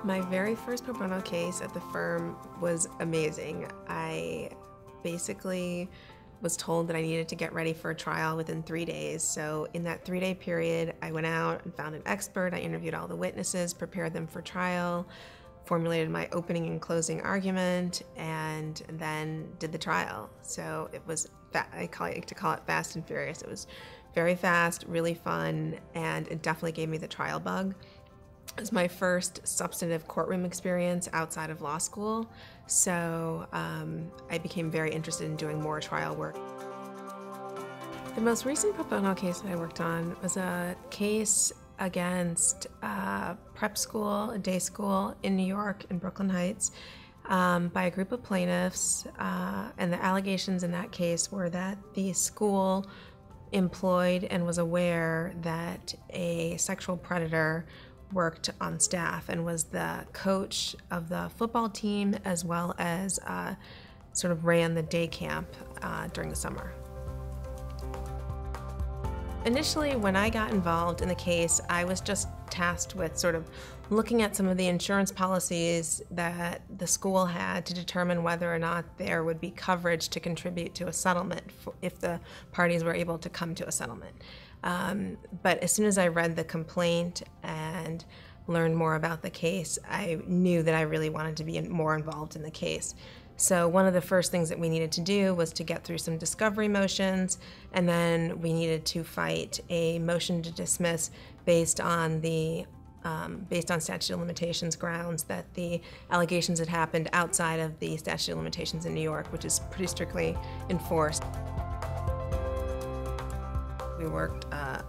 My very first pro bono case at the firm was amazing. I basically was told that I needed to get ready for a trial within 3 days. So in that 3-day period, I went out and found an expert. I interviewed all the witnesses, prepared them for trial, formulated my opening and closing argument, and then did the trial. So it was, I like to call it fast and furious. It was very fast, really fun, and it definitely gave me the trial bug. It was my first substantive courtroom experience outside of law school, so I became very interested in doing more trial work. The most recent pro bono case that I worked on was a case against prep school, a day school in New York, in Brooklyn Heights, by a group of plaintiffs, and the allegations in that case were that the school employed and was aware that a sexual predator worked on staff and was the coach of the football team, as well as sort of ran the day camp during the summer. Initially, when I got involved in the case, I was just tasked with sort of looking at some of the insurance policies that the school had to determine whether or not there would be coverage to contribute to a settlement if the parties were able to come to a settlement. But as soon as I read the complaint and learned more about the case, I knew that I really wanted to be more involved in the case. So one of the first things that we needed to do was to get through some discovery motions, and then we needed to fight a motion to dismiss based on statute of limitations grounds that the allegations had happened outside of the statute of limitations in New York, which is pretty strictly enforced. We worked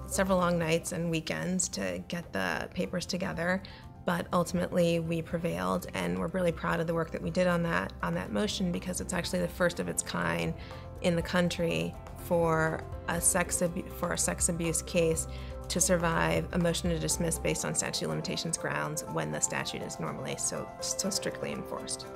several long nights and weekends to get the papers together, but ultimately we prevailed, and we're really proud of the work that we did on that motion, because it's actually the first of its kind in the country for a sex abuse case to survive a motion to dismiss based on statute of limitations grounds when the statute is normally so strictly enforced.